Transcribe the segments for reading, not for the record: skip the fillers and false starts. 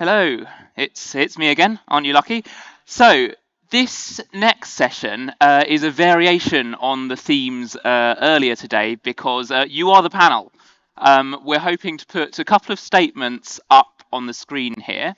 Hello, it's me again. Aren't you lucky? So this next session is a variation on the themes earlier today because you are the panel. We're hoping to put a couple of statements up on the screen here,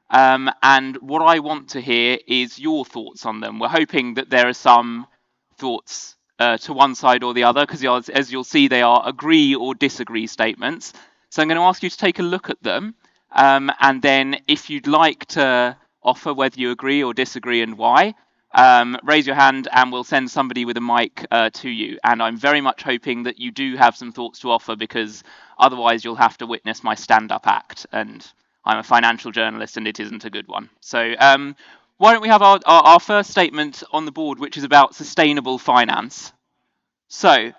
and what I want to hear is your thoughts on them. We're hoping that there are some thoughts to one side or the other because, as you'll see, they are agree or disagree statements. So I'm going to ask you to take a look at them. And then if you'd like to offer whether you agree or disagree and why, raise your hand and we'll send somebody with a mic to you. And I'm very much hoping that you do have some thoughts to offer because otherwise you'll have to witness my stand-up act. And I'm a financial journalist and it isn't a good one. So why don't we have our first statement on the board, which is about sustainable finance. So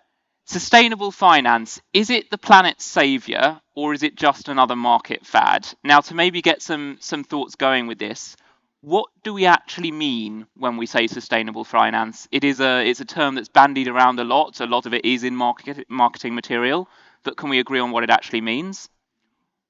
sustainable finance, is it the planet's saviour or is it just another market fad? Now, to maybe get some thoughts going with this, what do we actually mean when we say sustainable finance? It's a term that's bandied around a lot. A lot of it is in marketing material, but can we agree on what it actually means?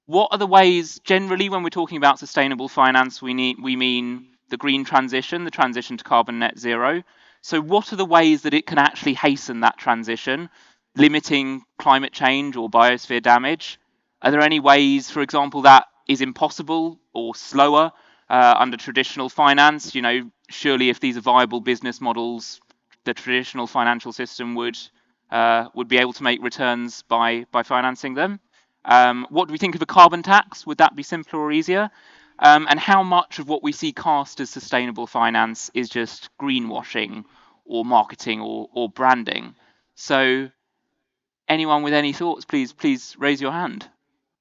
What are the ways, generally, when we're talking about sustainable finance, we mean the green transition, the transition to carbon net zero. So what are the ways that it can actually hasten that transition, limiting climate change or biosphere damage? Are there any ways, for example, that is impossible or slower under traditional finance? You know, surely if these are viable business models, the traditional financial system would be able to make returns by financing them. What do we think of a carbon tax? Would that be simpler or easier? And how much of what we see cast as sustainable finance is just greenwashing or marketing or branding? So anyone with any thoughts, please raise your hand.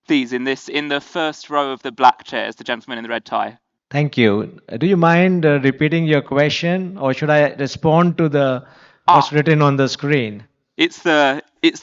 Please, in the first row of the black chairs, the gentleman in the red tie. Thank you. Do you mind repeating your question, or should I respond to the what's Ah, written on the screen? it's the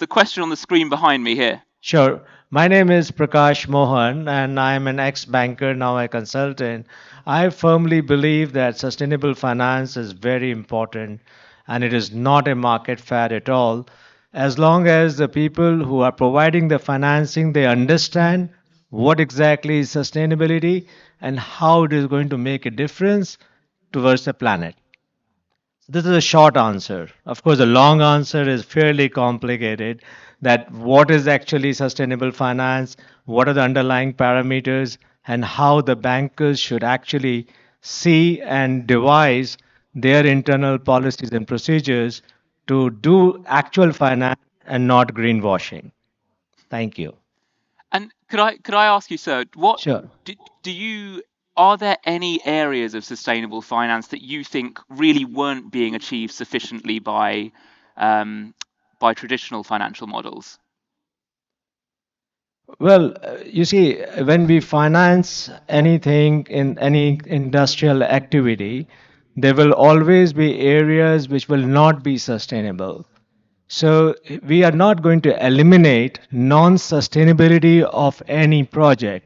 question on the screen behind me here. Sure. My name is Prakash Mohan, and I'm an ex-banker, now a consultant. I firmly believe that sustainable finance is very important, and it is not a market fad at all. As long as the people who are providing the financing, they understand what exactly is sustainability and how it is going to make a difference towards the planet. This is a short answer. Of course, the long answer is fairly complicated that what is actually sustainable finance, what are the underlying parameters, and how the bankers should actually see and devise their internal policies and procedures to do actual finance and not greenwashing. Thank you. And could I ask you, sir, what Sure. do you are there any areas of sustainable finance that you think really weren't being achieved sufficiently um, by traditional financial models? Well, you see, when we finance anything in any industrial activity, there will always be areas which will not be sustainable. So we are not going to eliminate non-sustainability of any project.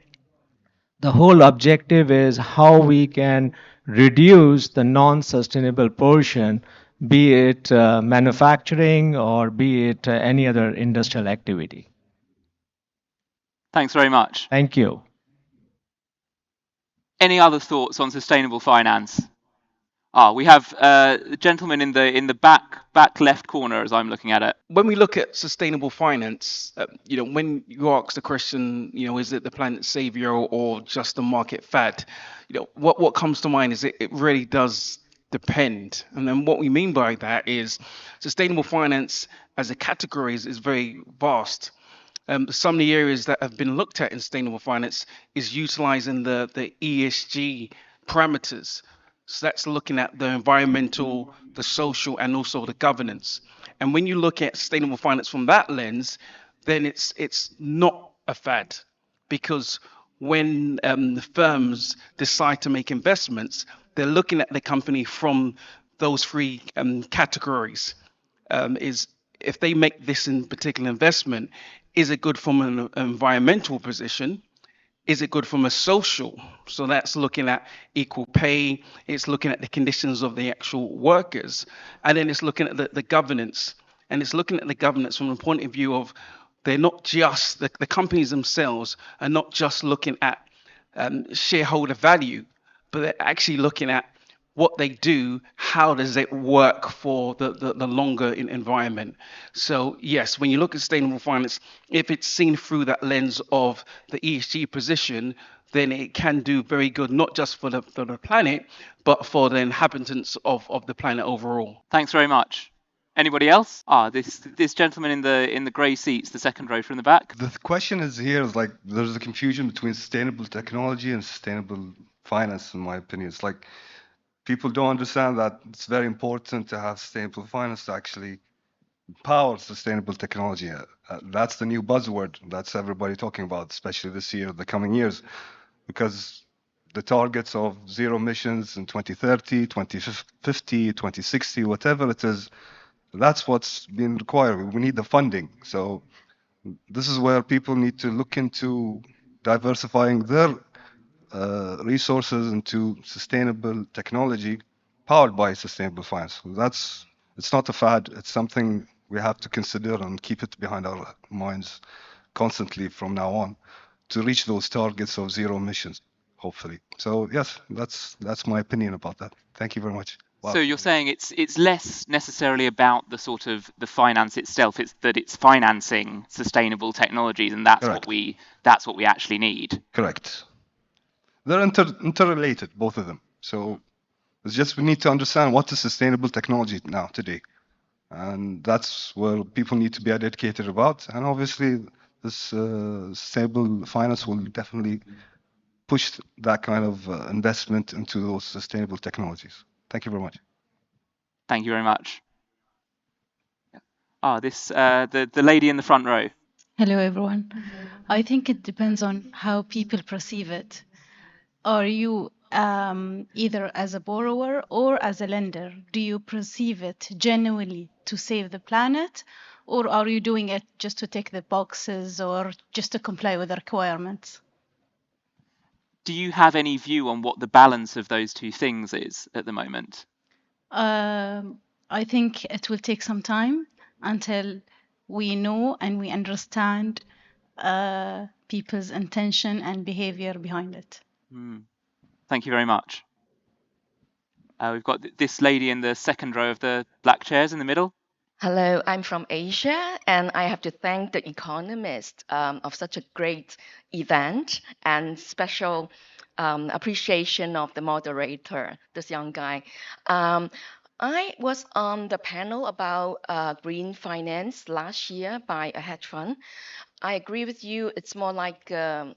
The whole objective is how we can reduce the non-sustainable portion, be it manufacturing or be it any other industrial activity. Thanks very much. Thank you. Any other thoughts on sustainable finance? We have the gentleman in the back left corner as I'm looking at it. When we look at sustainable finance, when you ask the question, is it the planet savior or just a market fad? What comes to mind is it really does depend. And then what we mean by that is sustainable finance as a category is very vast. Some of the areas that have been looked at in sustainable finance is utilizing the ESG parameters. So that's looking at the environmental, the social, and also the governance. And when you look at sustainable finance from that lens, then it's not a fad, because when the firms decide to make investments, they're looking at the company from those three categories. Is if they make this in particular investment, is it good from an environmental position? Is it good from a social? So that's looking at equal pay, it's looking at the conditions of the actual workers, and then it's looking at the governance. And it's looking at the governance from the point of view of they're not just, the companies themselves are not just looking at shareholder value, but they're actually looking at what they do, how does it work for the longer environment. So yes, when you look at sustainable finance, if it's seen through that lens of the ESG position, then it can do very good, not just for the planet, but for the inhabitants of the planet overall. Thanks very much. Anybody else? This gentleman in the grey seats, the second row from the back. The question is here is like there's a confusion between sustainable technology and sustainable finance, in my opinion. It's like people don't understand that it's very important to have sustainable finance to actually power sustainable technology. That's the new buzzword that's everybody talking about, especially this year, the coming years, because the targets of zero emissions in 2030, 2050, 2060, whatever it is, that's what's being required. We need the funding. So this is where people need to look into diversifying their resources into sustainable technology powered by sustainable finance. It's not a fad. It's something we have to consider and keep it behind our minds constantly from now on to reach those targets of zero emissions, hopefully. So yes, that's my opinion about that. Thank you very much. Wow. So you're saying it's less necessarily about the sort of the finance itself. It's that it's financing sustainable technologies, and that's Correct. what we actually need. Correct. They're interrelated, both of them. So it's just we need to understand what is sustainable technology now today, and that's where people need to be educated about. And obviously, this sustainable finance will definitely push that kind of investment into those sustainable technologies. Thank you very much. Thank you very much. The lady in the front row. Hello, everyone. I think it depends on how people perceive it. Are you either as a borrower or as a lender? Do you perceive it genuinely to save the planet, or are you doing it just to tick the boxes or just to comply with the requirements? Do you have any view on what the balance of those two things is at the moment? I think it will take some time until we know and we understand people's intention and behavior behind it. Thank you very much. We've got this lady in the second row of the black chairs in the middle. Hello, I'm from Asia, and I have to thank the Economist of such a great event and special appreciation of the moderator, this young guy. I was on the panel about green finance last year by a hedge fund. I agree with you. It's more like a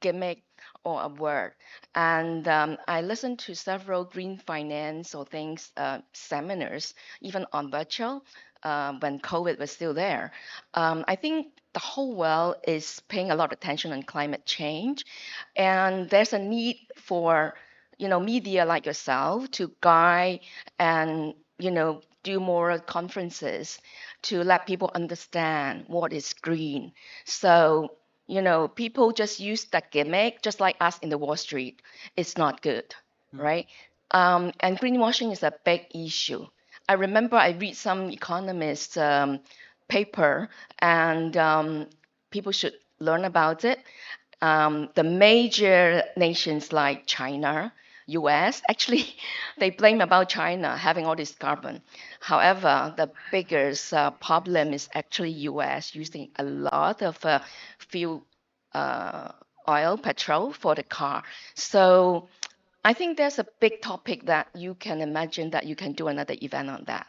gimmick or a word. And I listened to several green finance or things seminars, even on virtual, when COVID was still there. I think the whole world is paying a lot of attention on climate change, and there's a need for media like yourself to guide and do more conferences to let people understand what is green. So people just use that gimmick, just like us in the Wall Street. It's not good, right? And greenwashing is a big issue. I remember I read some economist paper, and people should learn about it. The major nations like China, US, actually, they blame about China having all this carbon. However, the biggest problem is actually US using a lot of fuel, oil, petrol for the car. So I think there's a big topic that you can imagine that you can do another event on that.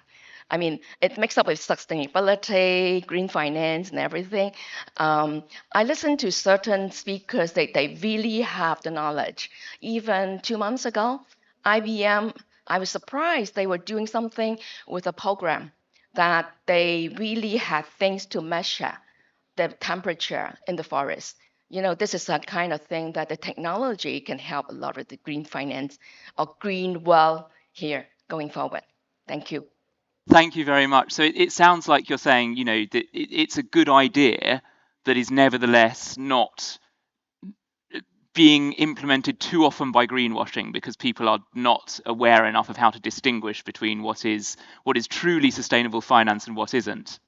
I mean, it mixes up with sustainability, green finance, and everything. I listened to certain speakers that they really have the knowledge. Even 2 months ago, IBM, I was surprised they were doing something with a program that they really had things to measure the temperature in the forest. This is a kind of thing that the technology can help a lot with the green finance or green world here going forward. Thank you. Thank you very much. So it sounds like you're saying, that it's a good idea that is nevertheless not being implemented too often by greenwashing because people are not aware enough of how to distinguish between what is truly sustainable finance and what isn't.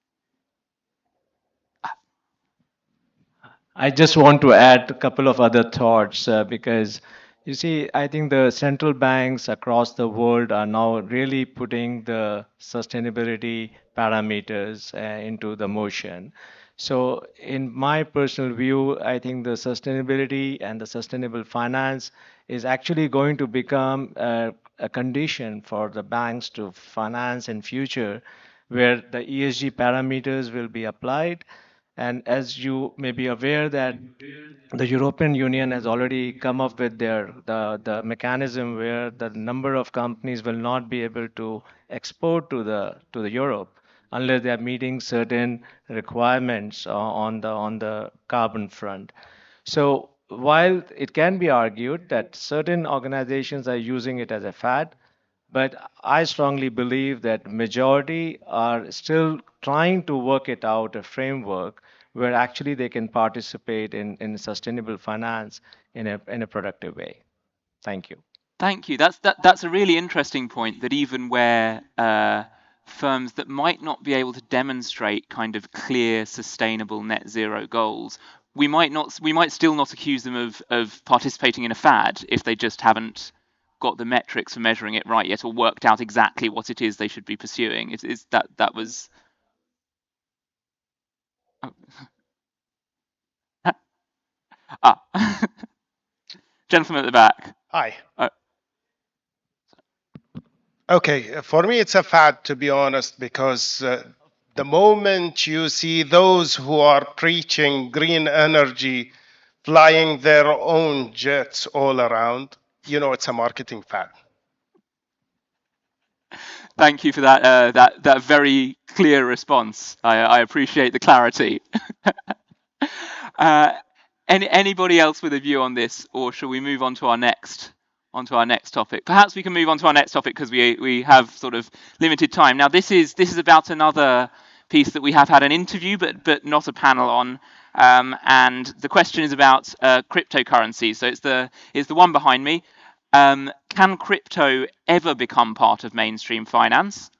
I just want to add a couple of other thoughts because you see, I think the central banks across the world are now really putting the sustainability parameters into the motion. So, in my personal view, I think the sustainability and the sustainable finance is actually going to become a condition for the banks to finance in future, where the ESG parameters will be applied. And as you may be aware that the European Union has already come up with the mechanism where the number of companies will not be able to export to the Europe unless they are meeting certain requirements on the carbon front. So while it can be argued that certain organizations are using it as a fad, but I strongly believe that majority are still trying to work it out a framework where actually they can participate in sustainable finance in a productive way. Thank you. Thank you. That's a really interesting point. That even where firms that might not be able to demonstrate kind of clear, sustainable net zero goals, we might still not accuse them of participating in a fad if they just haven't got the metrics for measuring it right yet or worked out exactly what it is they should be pursuing. Is that was oh, ah gentleman at the back. Hi. Uh, Okay, for me, it's a fad, to be honest, because the moment you see those who are preaching green energy flying their own jets all around, you know it's a marketing fad. Thank you for that that very clear response. I appreciate the clarity. uh, anybody else with a view on this, or shall we move on to our next topic? Perhaps we can move on to our next topic because we have sort of limited time. Now this is about another piece that we have had an interview but not a panel on. And the question is about cryptocurrency. So it's the one behind me. Can crypto ever become part of mainstream finance,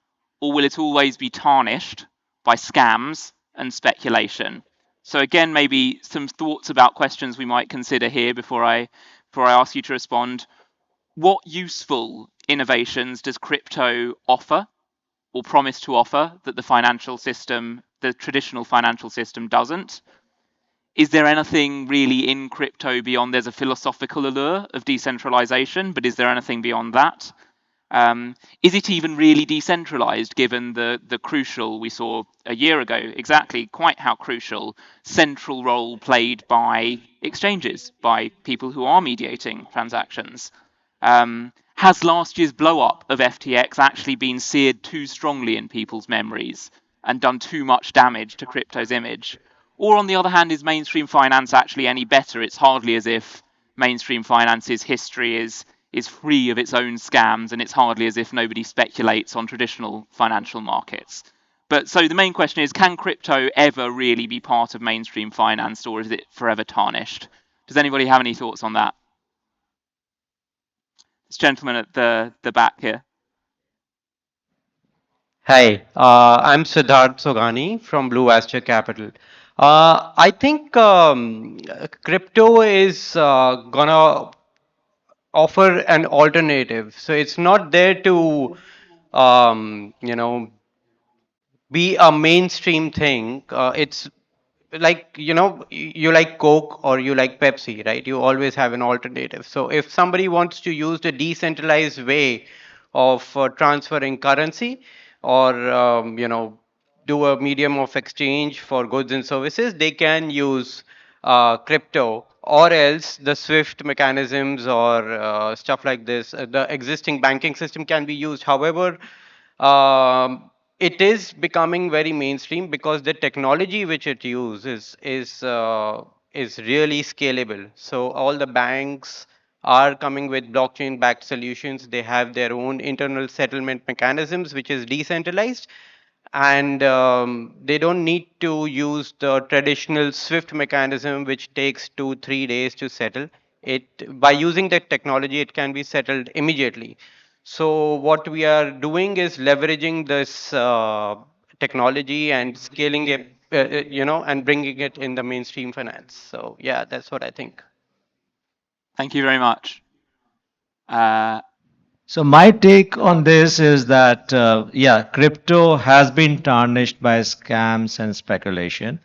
or will it always be tarnished by scams and speculation? So again, maybe some thoughts about questions we might consider here before I ask you to respond. What useful innovations does crypto offer or promise to offer that the traditional financial system doesn't? Is there anything really in crypto beyond there's a philosophical allure of decentralization, but is there anything beyond that? Is it even really decentralized given the crucial, we saw a year ago exactly quite how crucial, central role played by exchanges, by people who are mediating transactions? Has last year's blow up of FTX actually been seared too strongly in people's memories and done too much damage to crypto's image? Or on the other hand, is mainstream finance actually any better? It's hardly as if mainstream finance's history is free of its own scams, and it's hardly as if nobody speculates on traditional financial markets. But so the main question is, can crypto ever really be part of mainstream finance, or is it forever tarnished? Does anybody have any thoughts on that? This gentleman at the back here. Hi, I'm Siddharth Sogani from Blue Astor Capital. I think crypto is gonna offer an alternative. So it's not there to, you know, be a mainstream thing. It's like, you like Coke or you like Pepsi, right? You always have an alternative. So if somebody wants to use the decentralized way of transferring currency, or do a medium of exchange for goods and services, they can use crypto, or else the swift mechanisms or stuff like this. The existing banking system can be used. However, it is becoming very mainstream because the technology which it uses is really scalable. So all the banks are coming with blockchain backed solutions. They have their own internal settlement mechanisms which is decentralized, and they don't need to use the traditional swift mechanism which takes 2 3 days to settle it. By using that technology, it can be settled immediately. So what we are doing is leveraging this technology and scaling it and bringing it in the mainstream finance. So yeah, that's what I think. Thank you very much. So my take on this is that, yeah, crypto has been tarnished by scams and speculation,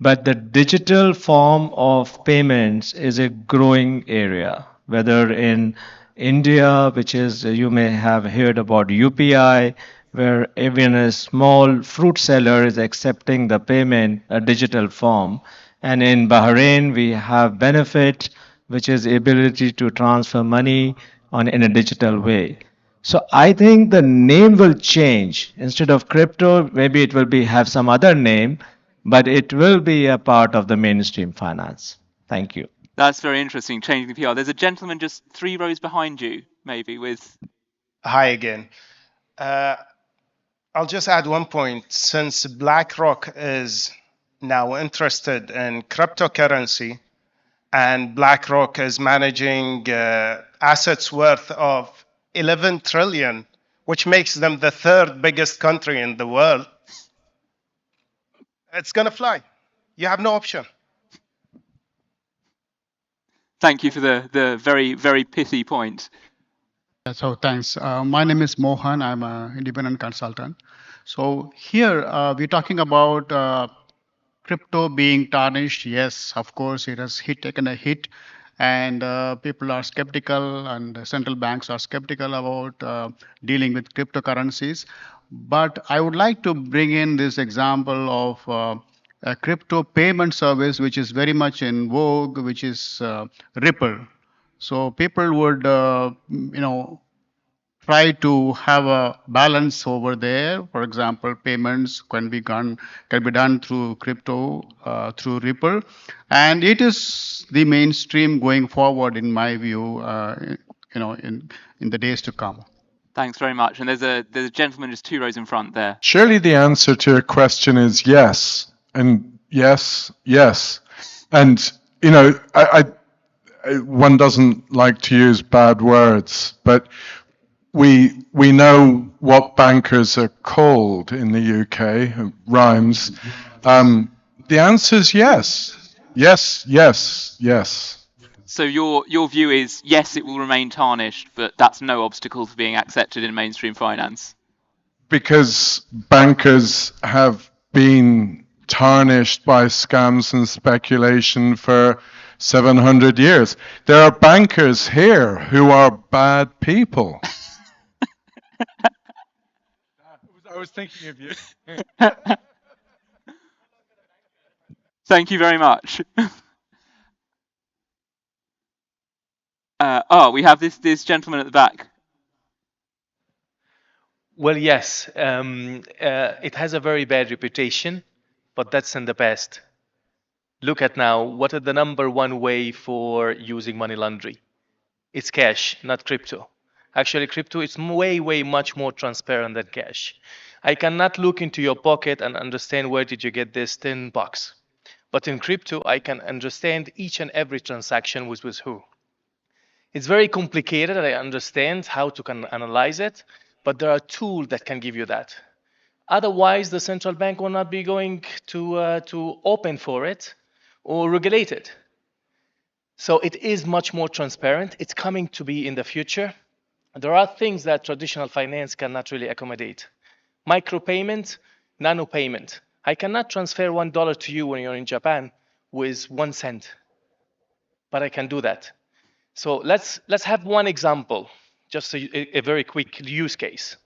but the digital form of payments is a growing area, whether in India, which is, you may have heard about UPI, where even a small fruit seller is accepting the payment, a digital form. And in Bahrain, we have Benefit, which is ability to transfer money on in a digital way. So I think the name will change. Instead of crypto, maybe it will be have some other name, but it will be a part of the mainstream finance. Thank you. That's very interesting, changing the PR. There's a gentleman just 3 rows behind you, maybe, with... Hi again. Uh, I'll just add one point. Since BlackRock is now interested in cryptocurrency, and BlackRock is managing assets worth of 11 trillion, which makes them the third biggest country in the world, it's going to fly. You have no option. Thank you for the very, very pithy point. So thanks. My name is Mohan. I'm an independent consultant. So here we're talking about crypto being tarnished. Yes, of course, it has taken a hit, and people are skeptical, and central banks are skeptical about dealing with cryptocurrencies. But I would like to bring in this example of a crypto payment service which is very much in vogue, which is Ripple. So people would, try to have a balance over there. For example, payments can be done through crypto, through Ripple, and it is the mainstream going forward, in my view. In the days to come. Thanks very much. And there's a gentleman just 2 rows in front there. Surely the answer to your question is yes, and yes, yes. And, one doesn't like to use bad words, but we know what bankers are called in the UK, rhymes. The answer is yes. Yes, yes, yes. So your view is, yes, it will remain tarnished, but that's no obstacle to being accepted in mainstream finance. Because bankers have been tarnished by scams and speculation for 700 years. There are bankers here who are bad people. I was thinking of you. Thank you very much. We have this gentleman at the back. Well, yes, it has a very bad reputation, but that's in the past. Look at now, what is the number one way for using money laundering? It's cash, not crypto. Actually, crypto is way, way much more transparent than cash. I cannot look into your pocket and understand where did you get this $10. But in crypto, I can understand each and every transaction with who. It's very complicated, I understand how to analyze it, but there are tools that can give you that. Otherwise, the central bank will not be going to open for it or regulate it. So it is much more transparent. It's coming to be in the future. There are things that traditional finance cannot really accommodate. Micropayment, nano payment. I cannot transfer $1 to you when you're in Japan with 1 cent, but I can do that. So let's have one example, just a very quick use case.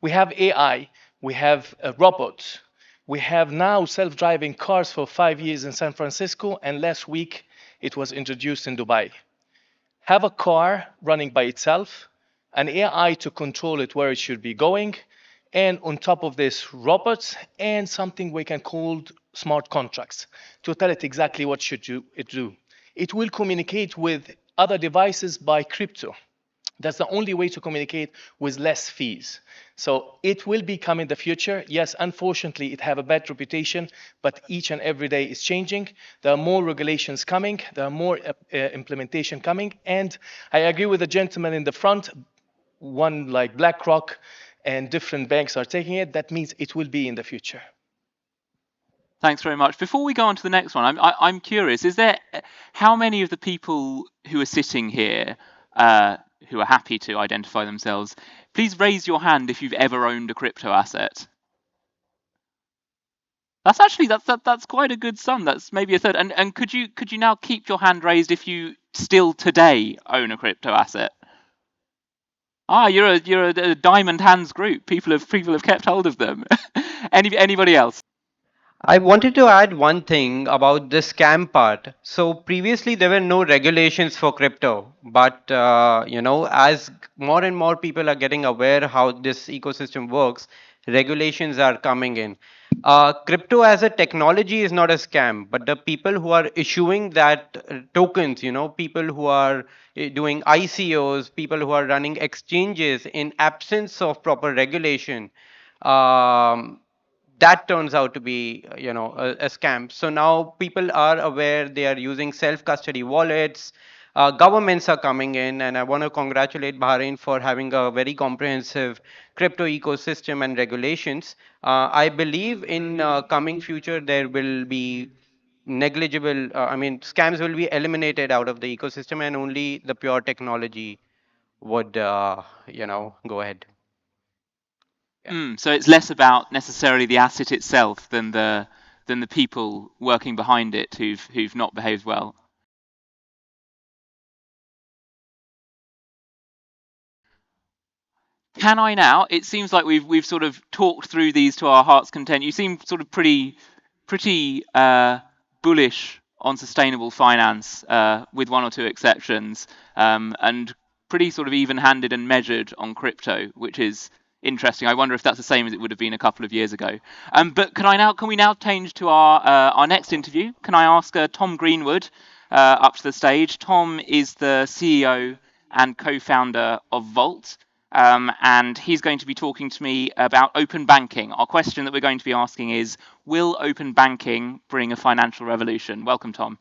We have AI, we have robots, we have now self-driving cars for 5 years in San Francisco, and last week it was introduced in Dubai. Have a car running by itself, an AI to control it where it should be going, and on top of this, robots and something we can call smart contracts to tell it exactly what should it do. It will communicate with other devices by crypto. That's the only way to communicate with less fees. So it will become in the future. Yes, unfortunately, it have a bad reputation, but each and every day is changing. There are more regulations coming. There are more implementation coming. And I agree with the gentleman in the front, one like BlackRock and different banks are taking it. That means it will be in the future. Thanks very much. Before we go on to the next one, I'm curious. Is there how many of the people who are sitting here who are happy to identify themselves? Please raise your hand if you've ever owned a crypto asset. That's actually that's quite a good sum. That's maybe a third. And could you now keep your hand raised if you still today own a crypto asset? Ah, you're a diamond hands group. People have kept hold of them. Anybody else? I wanted to add one thing about the scam part. So previously there were no regulations for crypto, but as more and more people are getting aware how this ecosystem works, regulations are coming in. Crypto as a technology is not a scam, but the people who are issuing that tokens, people who are doing ICOs, people who are running exchanges in absence of proper regulation. Um, that turns out to be a scam. So now people are aware, they are using self custody wallets. Governments are coming in, and I want to congratulate Bahrain for having a very comprehensive crypto ecosystem and regulations. I believe in coming future there will be negligible, scams will be eliminated out of the ecosystem, and only the pure technology would go ahead. So it's less about necessarily the asset itself than the people working behind it who've not behaved well. Can I now? It seems like we've sort of talked through these to our heart's content. You seem sort of pretty bullish on sustainable finance, with one or two exceptions, and pretty sort of even-handed and measured on crypto, which is interesting. I wonder if that's the same as it would have been a couple of years ago. But can we now change to our next interview? Can I ask Tom Greenwood up to the stage? Tom is the CEO and co-founder of Volt. And he's going to be talking to me about open banking. Our question that we're going to be asking is, will open banking bring a financial revolution? Welcome, Tom.